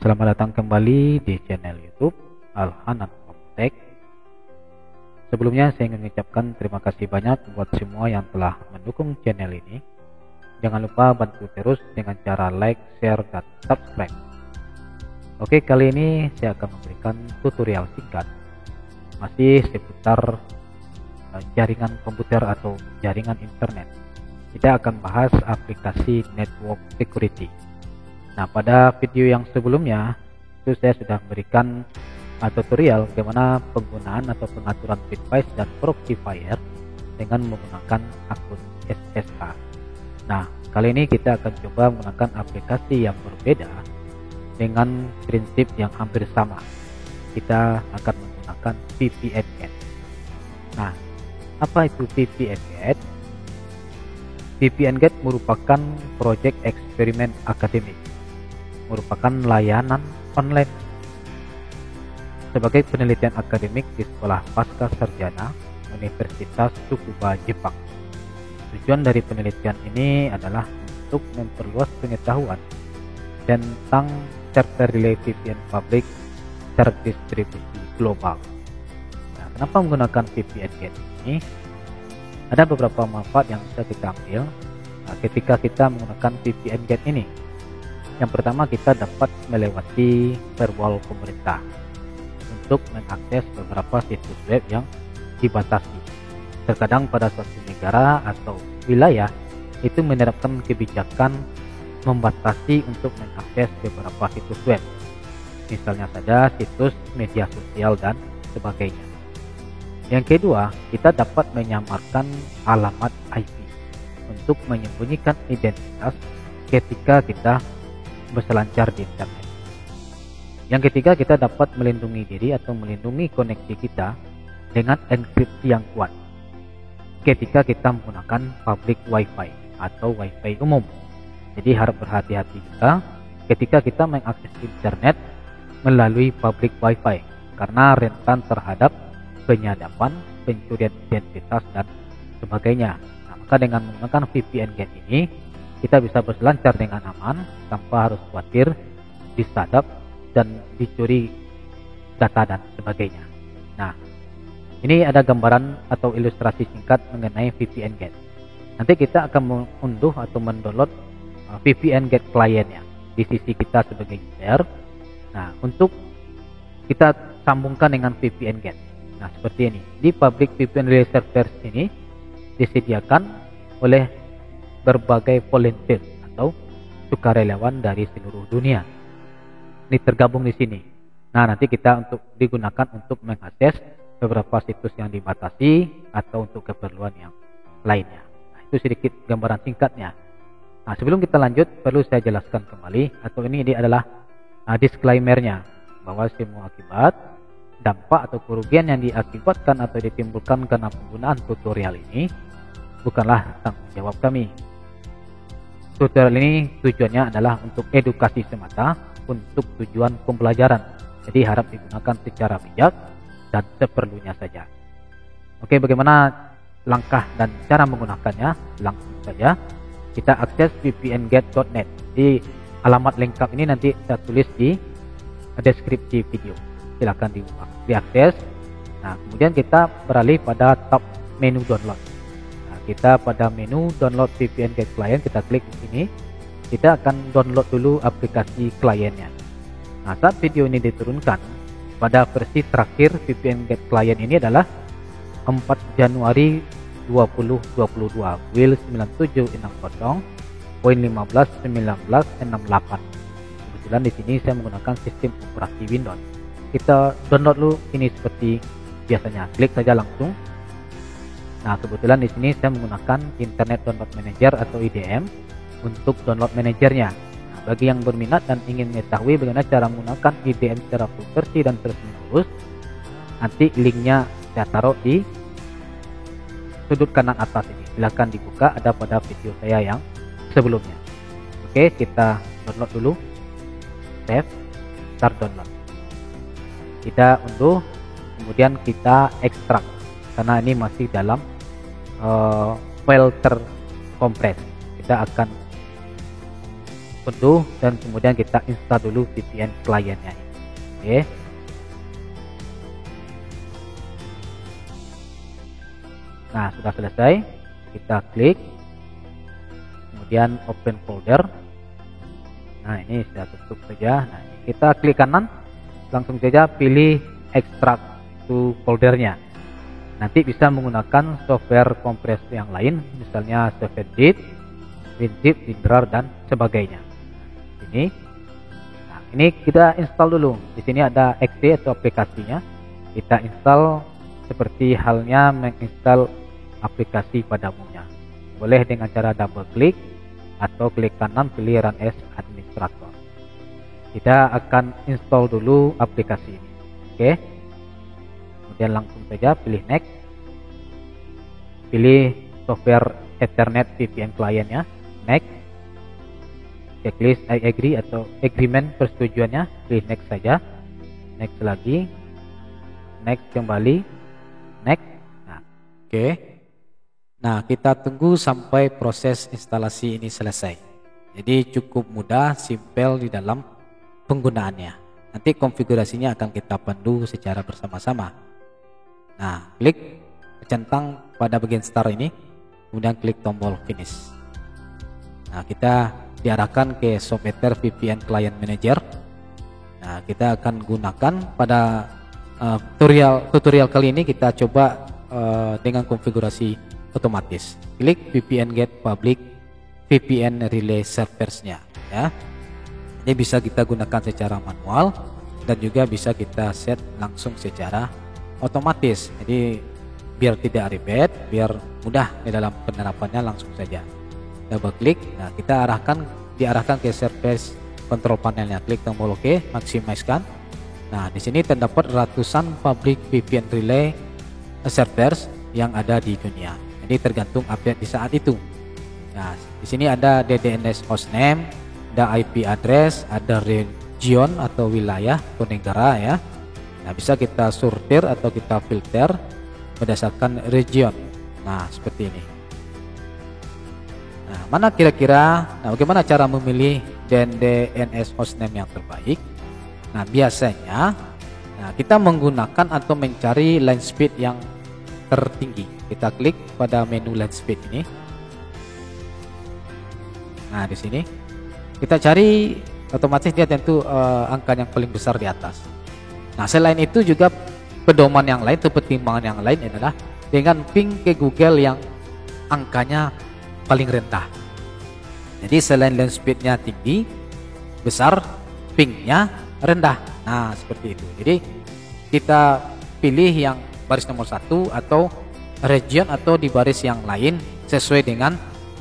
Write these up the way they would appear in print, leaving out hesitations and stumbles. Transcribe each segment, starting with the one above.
Selamat datang kembali di channel YouTube Al-Hanan Tech. Sebelumnya saya ingin mengucapkan terima kasih banyak buat semua yang telah mendukung channel ini. Jangan lupa bantu terus dengan cara like, share, dan subscribe. Oke, kali ini saya akan memberikan tutorial singkat masih seputar jaringan komputer atau jaringan internet. Kita akan bahas aplikasi network security. Nah, pada video yang sebelumnya itu saya sudah memberikan tutorial bagaimana penggunaan atau pengaturan device dan Proxifire dengan menggunakan akun SSH. Nah, kali ini kita akan coba menggunakan aplikasi yang berbeda dengan prinsip yang hampir sama. Kita akan menggunakan VPNget. Nah, apa itu VPNget? VPNget merupakan proyek eksperimen akademik, merupakan layanan online sebagai penelitian akademik di Sekolah Pasca Sarjana Universitas Tsukuba, Jepang. Tujuan dari penelitian ini adalah untuk memperluas pengetahuan tentang server relay VPN publik terdistribusi global. Nah, kenapa menggunakan VPNget ini? Ada beberapa manfaat yang bisa kita ambil ketika kita menggunakan VPNget ini. Yang pertama, kita dapat melewati firewall pemerintah untuk mengakses beberapa situs web yang dibatasi. Terkadang pada suatu negara atau wilayah itu menerapkan kebijakan membatasi untuk mengakses beberapa situs web. Misalnya saja situs media sosial dan sebagainya. Yang kedua, kita dapat menyamarkan alamat IP untuk menyembunyikan identitas ketika kita berselancar di internet. Yang ketiga, kita dapat melindungi diri atau melindungi koneksi kita dengan enkripsi yang kuat ketika kita menggunakan public wifi atau wifi umum. Jadi harus berhati-hati juga ketika kita mengakses internet melalui public wifi karena rentan terhadap penyadapan, pencurian identitas, dan sebagainya. Nah, maka dengan menggunakan VPNget ini kita bisa berselancar dengan aman tanpa harus khawatir disadap dan dicuri data dan sebagainya. Nah, ini ada gambaran atau ilustrasi singkat mengenai VPNget. Nanti kita akan mengunduh atau mendownload VPNget kliennya di sisi kita sebagai user. Nah, untuk kita sambungkan dengan VPNget. Nah, seperti ini. Di public VPN relay servers ini disediakan oleh berbagai volunteer atau sukarelawan dari seluruh dunia. Ini tergabung di sini. Nah, nanti kita digunakan untuk mengakses beberapa situs yang dibatasi atau untuk keperluan yang lainnya. Nah, itu sedikit gambaran singkatnya. Nah, sebelum kita lanjut, perlu saya jelaskan kembali atau ini adalah disclaimer-nya bahwa semua akibat, dampak atau kerugian yang diakibatkan atau ditimbulkan karena penggunaan tutorial ini bukanlah tanggung jawab kami. Tutorial ini tujuannya adalah untuk edukasi semata, untuk tujuan pembelajaran. Jadi harap digunakan secara bijak dan seperlunya saja. Oke, bagaimana langkah dan cara menggunakannya? Langsung saja kita akses vpnget.net. Di alamat lengkap ini nanti saya tulis di deskripsi video. Silakan diakses. Nah, kemudian kita beralih pada tab menu download. Nah, kita pada menu download VPNget client, kita klik di sini. Kita akan download dulu aplikasi kliennya. Nah, saat video ini diturunkan, pada versi terakhir VPNget client ini adalah 4 Januari 2022 build 9760.15.1968. Kebetulan di sini saya menggunakan sistem operasi Windows. Kita download dulu ini seperti biasanya, klik saja langsung. Nah, kebetulan di sini saya menggunakan Internet Download Manager atau IDM untuk download manajernya. Nah, bagi yang berminat dan ingin mengetahui bagaimana cara menggunakan IDM secara full versi dan terus menerus, nanti linknya saya taruh di sudut kanan atas ini. Silahkan dibuka, ada pada video saya yang sebelumnya. Oke, kita download dulu. Save, start download. Kita unduh, kemudian kita ekstrak karena ini masih dalam file terkompres. Kita akan unduh dan kemudian kita install dulu VPN kliennya. Oke. Nah, sudah selesai. Kita klik, kemudian open folder. Nah, ini sudah tutup saja. Nah, kita klik kanan, langsung saja pilih extract to foldernya. Nanti bisa menggunakan software kompres yang lain, misalnya SafeEdit, WinZip, WinRAR dan sebagainya. Ini, nah ini kita install dulu. Di sini ada exe atau aplikasinya. Kita install seperti halnya menginstal aplikasi pada umumnya. Boleh dengan cara double klik atau klik kanan pilih Run as Administrator. Kita akan install dulu aplikasi ini. Oke. Kemudian langsung saja pilih next. Pilih software Ethernet VPN kliennya. Next. Checklist I agree atau agreement persetujuannya. Pilih next saja. Next lagi. Next kembali. Next. Nah, oke. Nah, kita tunggu sampai proses instalasi ini selesai. Jadi cukup mudah, simpel di dalam penggunaannya. Nanti konfigurasinya akan kita pandu secara bersama-sama. Nah, klik centang pada bagian start ini, kemudian klik tombol finish. Nah, kita diarahkan ke SafeEther VPN Client Manager. Nah, kita akan gunakan pada tutorial kali ini kita coba dengan konfigurasi otomatis. Klik VPN Get Public VPN Relay Servers-nya ya. Ini bisa kita gunakan secara manual dan juga bisa kita set langsung secara otomatis. Jadi biar tidak ribet, biar mudah di dalam penerapannya, langsung saja double klik. Nah, kita diarahkan ke service control panelnya. Klik tombol OK, maksimalkan. Nah, di sini terdapat ratusan public VPN relay servers yang ada di dunia. Jadi tergantung update di saat itu. Nah, di sini ada DNS hostname, ada IP address, ada region atau wilayah atau negara ya. Nah, bisa kita sortir atau kita filter berdasarkan region. Nah, seperti ini. Nah, mana kira-kira, bagaimana cara memilih DNS hostname yang terbaik? Nah, biasanya kita menggunakan atau mencari line speed yang tertinggi. Kita klik pada menu line speed ini. Nah, di sini kita cari, otomatis dia tentu angka yang paling besar di atas. Nah, selain itu juga pedoman yang lain atau pertimbangan yang lain adalah dengan ping ke Google yang angkanya paling rendah. Jadi selain line speednya tinggi, besar, pingnya rendah. Nah, seperti itu. Jadi kita pilih yang baris nomor 1 atau region atau di baris yang lain sesuai dengan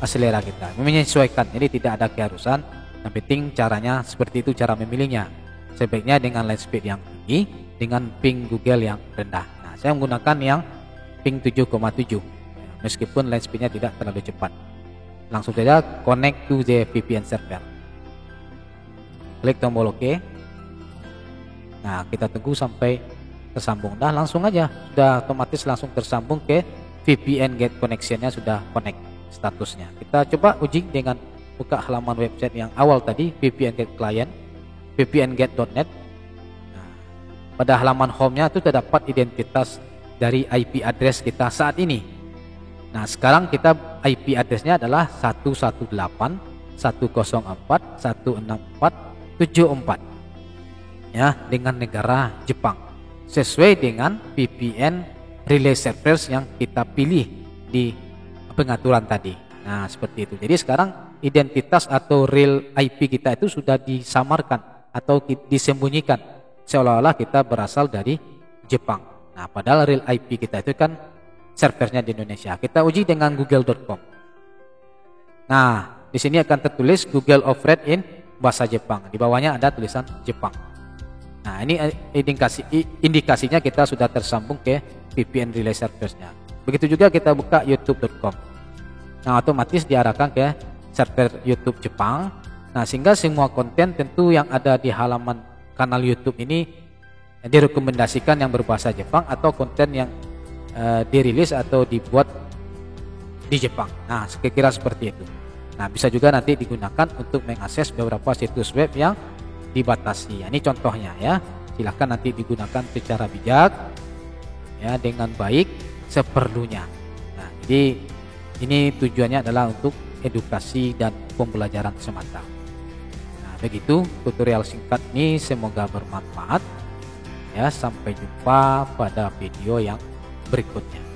selera kita. Menyesuaikan, jadi tidak ada keharusan. Yang penting caranya seperti itu cara memilihnya. Sebaiknya dengan line speed yang tinggi dengan ping Google yang rendah. Nah, saya menggunakan yang ping 7,7 meskipun line speednya tidak terlalu cepat. Langsung saja connect to the VPN server. Klik tombol OK. Nah, kita tunggu sampai tersambung. Dah langsung aja, sudah otomatis langsung tersambung ke VPN Get Connection-nya, sudah connect statusnya. Kita coba uji dengan buka halaman website yang awal tadi, VPN Get Client, vpnget.net. Nah, pada halaman home-nya itu terdapat identitas dari IP address kita saat ini. Nah, sekarang kita IP address-nya adalah 118.104.164.74 ya, dengan negara Jepang. Sesuai dengan VPN relay servers yang kita pilih di pengaturan tadi. Nah, seperti itu. Jadi sekarang identitas atau real IP kita itu sudah disamarkan atau disembunyikan seolah-olah kita berasal dari Jepang. Nah, padahal real IP kita itu kan servernya di Indonesia. Kita uji dengan google.com. Nah, di sini akan tertulis Google Operate in bahasa Jepang. Di bawahnya ada tulisan Jepang. Nah, ini indikasinya kita sudah tersambung ke VPN relay serversnya. Begitu juga kita buka youtube.com. Nah, otomatis diarahkan ke server YouTube Jepang. Nah, sehingga semua konten tentu yang ada di halaman kanal YouTube ini direkomendasikan yang berbahasa Jepang atau konten yang dirilis atau dibuat di Jepang. Nah, kira-kira seperti itu. Nah, bisa juga nanti digunakan untuk mengakses beberapa situs web yang dibatasi. Ini contohnya ya. Silahkan nanti digunakan secara bijak ya, dengan baik seperlunya. Nah, jadi ini tujuannya adalah untuk edukasi dan pembelajaran semata. Nah, begitu tutorial singkat ini, semoga bermanfaat. Ya, sampai jumpa pada video yang berikutnya.